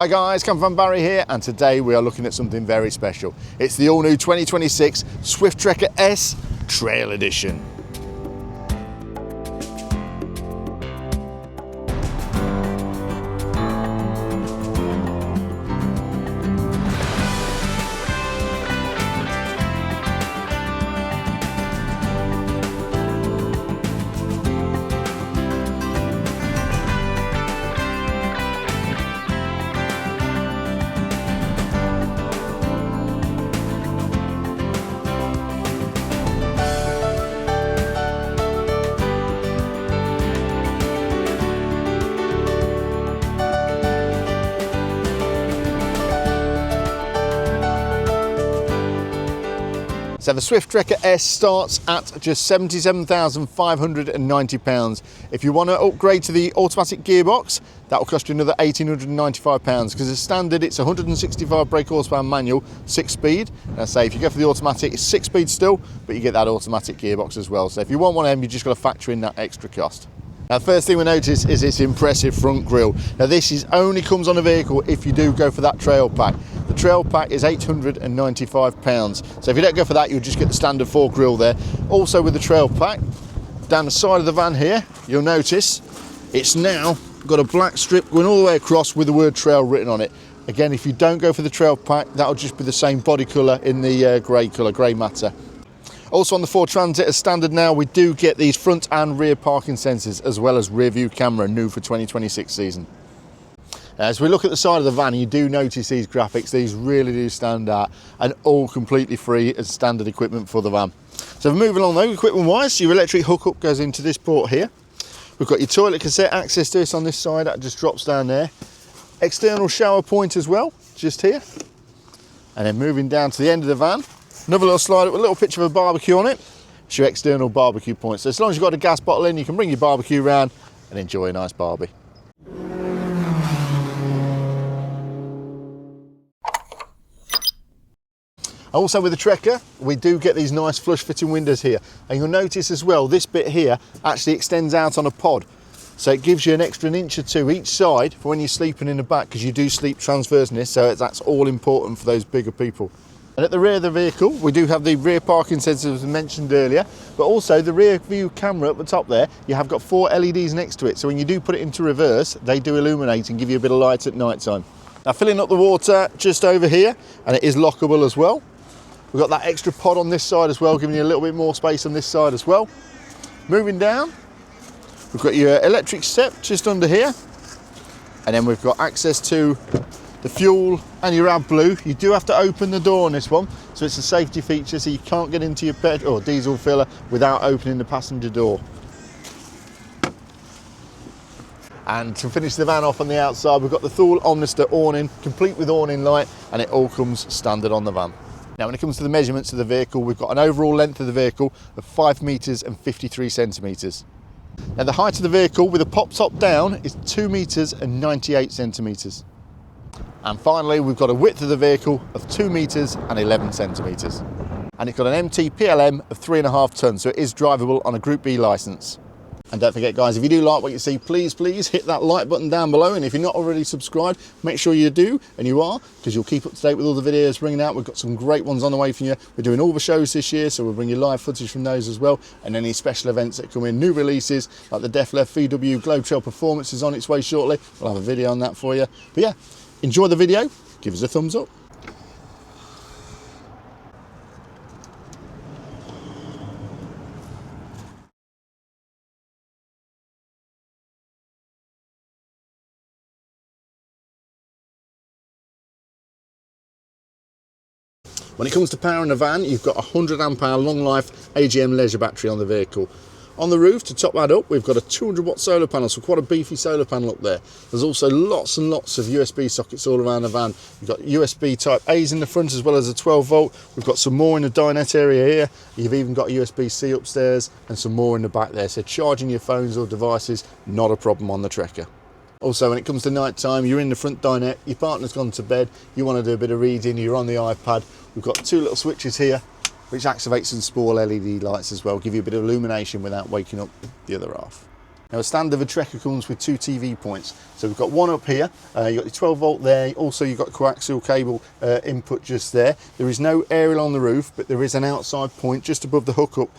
Hi guys, Campervan Barry here, and today we are looking at something very special. It's the all-new 2026 Swift Trekker S Trail Edition. So the Swift Trekker S starts at just £77,590. If you want to upgrade to the automatic gearbox, that will cost you another £1,895 because as standard it's 165 brake horsepower manual, 6-speed. And I say if you go for the automatic, it's 6-speed still, but you get that automatic gearbox as well. So if you want one of them, you just got to factor in that extra cost. Now, the first thing we notice is this impressive front grille. Now, this only comes on a vehicle if you do go for that trail pack. The trail pack is £895. So if you don't go for that, you'll just get the standard 4 grille there. Also with the trail pack, down the side of the van here, you'll notice it's now got a black strip going all the way across with the word trail written on it. Again, if you don't go for the trail pack, that'll just be the same body colour in the grey colour, grey matter. Also on the Ford Transit as standard now, we do get these front and rear parking sensors as well as rear view camera, new for 2026 season. As we look at the side of the van, you do notice these graphics. These really do stand out and all completely free as standard equipment for the van. So moving on though, equipment wise, your electric hookup goes into this port here. We've got your toilet cassette access to this on this side, that just drops down there. External shower point as well, just here. And then moving down to the end of the van, another little slider with a little picture of a barbecue on it. It's your external barbecue point. So as long as you've got a gas bottle in, you can bring your barbecue around and enjoy a nice barbie. Also with the Trekker, we do get these nice flush fitting windows here. And you'll notice as well, this bit here actually extends out on a pod. So it gives you an extra inch or two each side for when you're sleeping in the back, because you do sleep transverse in this, so that's all important for those bigger people. And at the rear of the vehicle, we do have the rear parking sensors as mentioned earlier, but also the rear view camera at the top there, you have got 4 LEDs next to it. So when you do put it into reverse, they do illuminate and give you a bit of light at night time. Now filling up the water just over here, and it is lockable as well. We've got that extra pod on this side as well, giving you a little bit more space on this side as well. Moving down, we've got your electric step just under here. And then we've got access to the fuel and your AdBlue. You do have to open the door on this one, so it's a safety feature, so you can't get into your petrol or diesel filler without opening the passenger door. And to finish the van off on the outside, we've got the Thule Omnister awning, complete with awning light, and it all comes standard on the van. Now when it comes to the measurements of the vehicle, we've got an overall length of the vehicle of 5 metres and 53 centimetres. Now the height of the vehicle with a pop top down is 2 metres and 98 centimetres. And finally, we've got a width of the vehicle of 2 metres and 11 centimetres. And it's got an MT PLM of 3.5 tonnes, so it is drivable on a Group B licence. And don't forget guys, if you do like what you see, please hit that like button down below. And if you're not already subscribed, make sure you do, and you are, because you'll keep up to date with all the videos bringing out. We've got some great ones on the way for you. We're doing all the shows this year, so we'll bring you live footage from those as well, and any special events that come in, new releases like the Def Leppard VW Globe Trail Performance is on its way shortly. We'll have a video on that for you. But yeah, enjoy the video, give us a thumbs up. When it comes to powering the van, you've got a 100 amp hour long life AGM leisure battery on the vehicle. On the roof, to top that up, we've got a 200 watt solar panel, so quite a beefy solar panel up there. There's also lots and lots of USB sockets all around the van. You've got USB type A's in the front as well as a 12 volt. We've got some more in the dinette area here. You've even got USB-C upstairs and some more in the back there. So charging your phones or devices, not a problem on the Trekker. Also, when it comes to night time, you're in the front dinette, your partner's gone to bed, you want to do a bit of reading, you're on the iPad. We've got 2 little switches here, which activates some small LED lights as well, give you a bit of illumination without waking up the other half. Now a standard of a Trekker comes with 2 TV points. So we've got one up here, you've got your 12 volt there, also you've got coaxial cable input just there. There is no aerial on the roof, but there is an outside point just above the hookup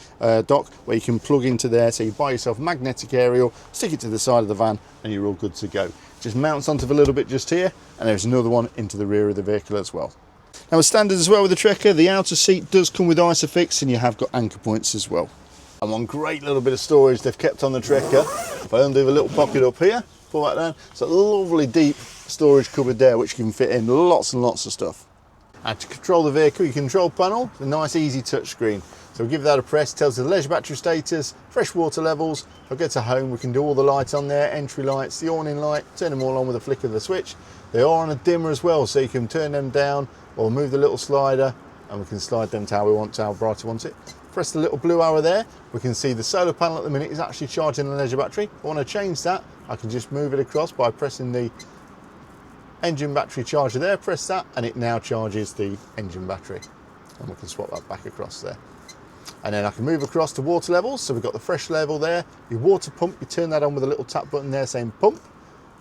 dock where you can plug into there. So you buy yourself a magnetic aerial, stick it to the side of the van and you're all good to go. Just mounts onto a little bit just here, and there's another one into the rear of the vehicle as well. Now as standard as well with the Trekker, the outer seat does come with Isofix and you have got anchor points as well. And one great little bit of storage they've kept on the Trekker. If I undo the little pocket up here, pull that down, it's a lovely deep storage cupboard there which can fit in lots and lots of stuff. And to control the vehicle, your control panel, a nice easy touch screen. So we'll give that a press, tells us the leisure battery status, fresh water levels. If I get to home, we can do all the lights on there, entry lights, the awning light, turn them all on with a flick of the switch. They are on a dimmer as well, so you can turn them down or move the little slider and we can slide them to how we want, to how bright we want it. Press the little blue arrow there, we can see the solar panel at the minute is actually charging the leisure battery. If I want to change that, I can just move it across by pressing the engine battery charger there, press that, and it now charges the engine battery. And we can swap that back across there. And then I can move across to water levels, so we've got the fresh level there. Your water pump, you turn that on with a little tap button there saying pump.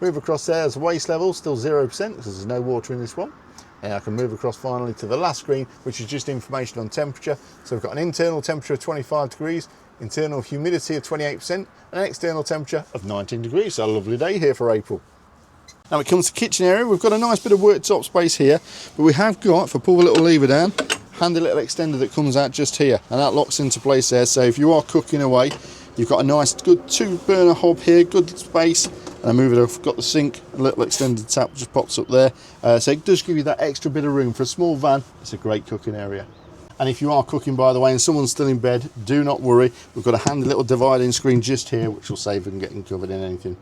Move across there as waste level, still 0% because there's no water in this one. And I can move across finally to the last screen, which is just information on temperature. So we've got an internal temperature of 25 degrees, internal humidity of 28%, and an external temperature of 19 degrees. So a lovely day here for April. Now it comes to the kitchen area, we've got a nice bit of worktop space here, but we have got, if I pull the little lever down, handy little extender that comes out just here, and that locks into place there. So if you are cooking away, you've got a nice good 2-burner hob here, good space. And I move it, I've got the sink, a little extended tap just pops up there. So it does give you that extra bit of room. For a small van, it's a great cooking area. And if you are cooking, by the way, and someone's still in bed, do not worry. We've got a handy little dividing screen just here, which will save them getting covered in anything.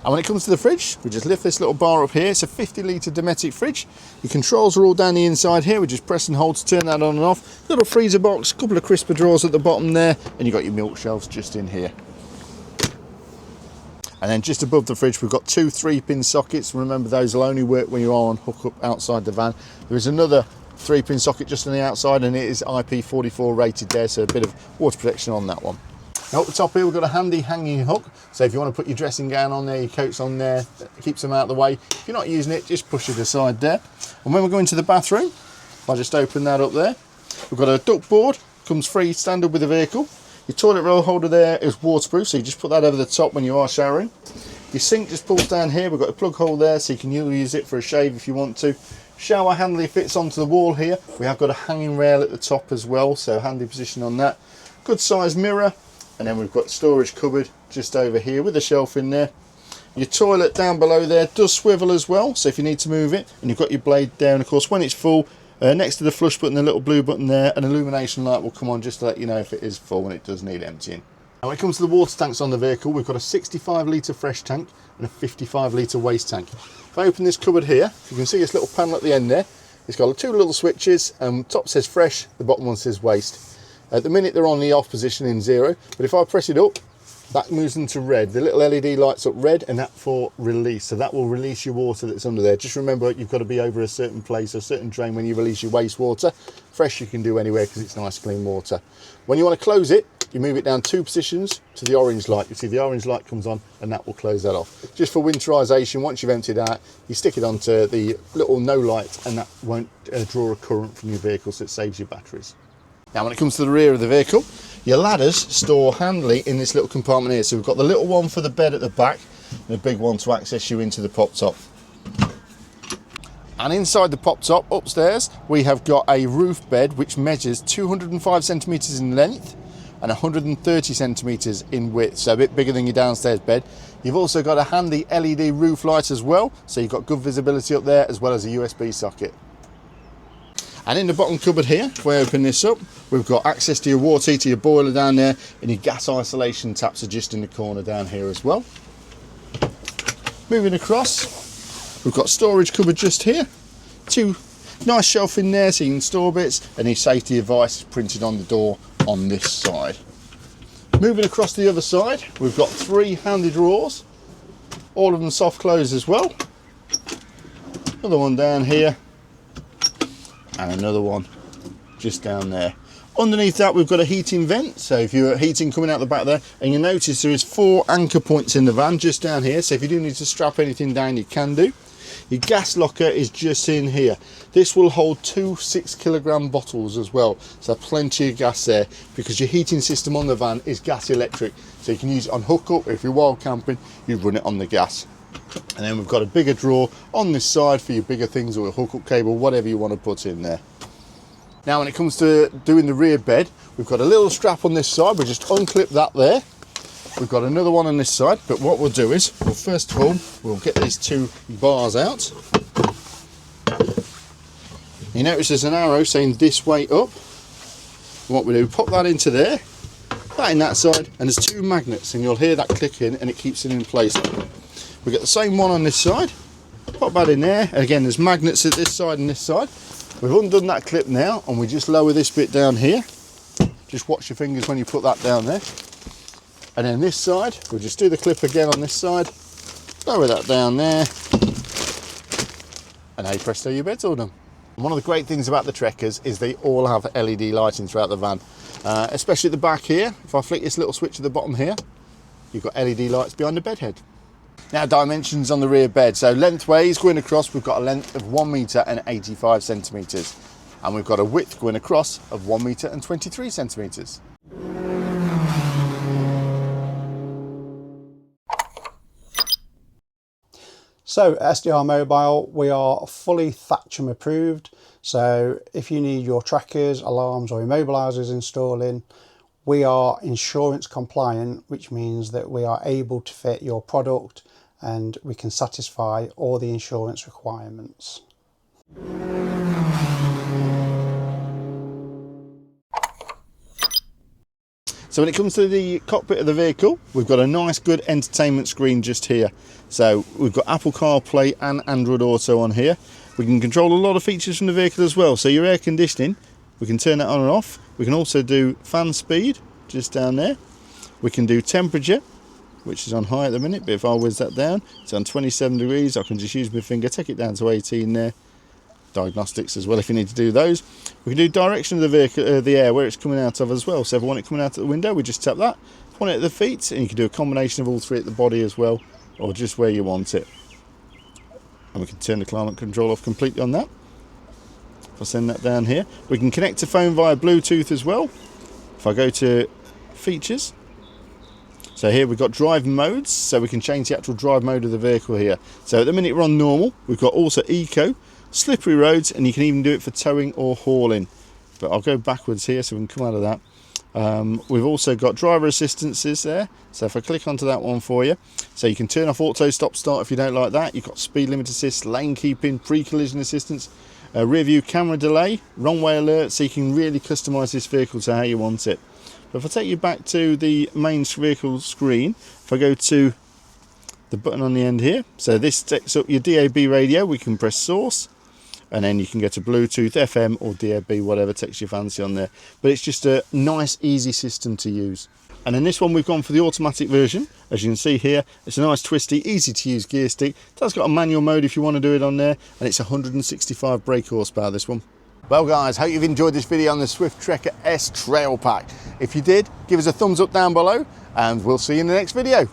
And when it comes to the fridge, we just lift this little bar up here. It's a 50-litre Dometic fridge. Your controls are all down the inside here. We just press and hold to turn that on and off. Little freezer box, a couple of crisper drawers at the bottom there, and you've got your milk shelves just in here. And then just above the fridge, we've got 2 3-pin sockets. Remember, those will only work when you are on hookup outside the van. There is another 3-pin socket just on the outside, and it is IP44 rated there, so a bit of water protection on that one. Now up the top here, we've got a handy hanging hook. So if you want to put your dressing gown on there, your coats on there, it keeps them out of the way. If you're not using it, just push it aside there. And when we're going to the bathroom, I'll just open that up there. We've got a duct board, comes free standard with the vehicle. Your toilet roll holder there is waterproof, so you just put that over the top when you are showering. Your sink just pulls down here. We've got a plug hole there, so you can use it for a shave if you want to. Shower handle fits onto the wall here. We have got a hanging rail at the top as well, so handy position on that. Good size mirror, and then we've got storage cupboard just over here with a shelf in there. Your toilet down below there does swivel as well, so if you need to move it, and you've got your blade down, of course, when it's full, next to the flush button, the little blue button there, an illumination light will come on just to let you know if it is full and it does need emptying. Now when it comes to the water tanks on the vehicle, we've got a 65-litre fresh tank and a 55-litre waste tank. If I open this cupboard here, you can see this little panel at the end there. It's got 2 little switches, and the top says fresh, the bottom one says waste. At the minute they're on the off position in 0, but if I press it up, that moves into red. The little LED lights up red, and that for release. So that will release your water that's under there. Just remember, you've got to be over a certain place, a certain drain when you release your wastewater. Fresh you can do anywhere because it's nice clean water. When you want to close it, you move it down 2 positions to the orange light. You see the orange light comes on and that will close that off. Just for winterization, once you've emptied out, you stick it onto the little no light and that won't draw a current from your vehicle, so it saves your batteries. Now when it comes to the rear of the vehicle, your ladders store handily in this little compartment here. So we've got the little one for the bed at the back and a big one to access you into the pop top. And inside the pop top upstairs, we have got a roof bed which measures 205 centimetres in length and 130 centimetres in width, so a bit bigger than your downstairs bed. You've also got a handy LED roof light as well, so you've got good visibility up there as well as a USB socket. And in the bottom cupboard here, if we open this up, we've got access to your water heater, your boiler down there, and your gas isolation taps are just in the corner down here as well. Moving across, we've got storage cupboard just here. 2 nice shelf in there so you can store bits, and your safety advice is printed on the door on this side. Moving across to the other side, we've got 3 handy drawers, all of them soft close as well. Another one down here, and another one just down there. Underneath that we've got a heating vent, so if you're heating coming out the back there, and you notice there is 4 anchor points in the van just down here, so if you do need to strap anything down you can do. Your gas locker is just in here. This will hold 2 6-kilogram bottles as well, so plenty of gas there, because your heating system on the van is gas electric, so you can use it on hookup. If you're wild camping, you run it on the gas. And then we've got a bigger drawer on this side for your bigger things, or a hookup cable, whatever you want to put in there. Now when it comes to doing the rear bed, we've got a little strap on this side. We'll just unclip that there. We've got another one on this side, but what we'll do is, well, first of all, we'll get these 2 bars out. You notice there's an arrow saying this way up. What we do, pop that into there, that in that side, and there's 2 magnets, and you'll hear that clicking and it keeps it in place. We've got the same one on this side, pop that in there, and again there's magnets at this side and this side. We've undone that clip now, and we just lower this bit down here. Just watch your fingers when you put that down there. And then this side, we'll just do the clip again on this side, lower that down there, and hey presto, your bed's all done. And one of the great things about the Trekkers is they all have LED lighting throughout the van, especially at the back here. If I flick this little switch at the bottom here, you've got LED lights behind the bed head. Now dimensions on the rear bed. So lengthways going across, we've got a length of 1 metre and 85 centimetres. And we've got a width going across of 1 metre and 23 centimetres. So at SDR Mobile, we are fully Thatcham approved. So if you need your trackers, alarms or immobilisers installing, we are insurance compliant, which means that we are able to fit your product and we can satisfy all the insurance requirements. So when it comes to the cockpit of the vehicle, we've got a nice good entertainment screen just here. So we've got Apple CarPlay and Android Auto on here. We can control a lot of features from the vehicle as well. So your air conditioning, we can turn that on and off. We can also do fan speed just down there. We can do temperature, which is on high at the minute, but if I whiz that down, it's on 27 degrees. I can just use my finger, take it down to 18 there. Diagnostics as well if you need to do those. We can do direction of the vehicle, the air, where it's coming out of as well. So if I want it coming out at the window, we just tap that. If I want it at the feet, and you can do a combination of all 3 at the body as well, or just where you want it. And we can turn the climate control off completely on that. If I send that down here, we can connect to phone via Bluetooth as well. If I go to features, so here we've got drive modes, so we can change the actual drive mode of the vehicle here. So at the minute we're on normal. We've got also eco, slippery roads, and you can even do it for towing or hauling. But I'll go backwards here so we can come out of that. We've also got driver assistances there, so if I click onto that one for you, so you can turn off auto stop start if you don't like that. You've got speed limit assist, lane keeping, pre-collision assistance, rear view camera delay, wrong way alert, so you can really customise this vehicle to how you want it. But if I take you back to the main vehicle screen, if I go to the button on the end here, so this takes up your DAB radio. We can press source, and then you can go to Bluetooth, FM or DAB, whatever takes your fancy on there. But it's just a nice, easy system to use. And in this one, we've gone for the automatic version. As you can see here, it's a nice, twisty, easy to use gear stick. It has got a manual mode if you want to do it on there, and it's 165 brake horsepower, this one. Well guys, hope you've enjoyed this video on the Swift Trekker S Trail Pack. If you did, give us a thumbs up down below, and we'll see you in the next video.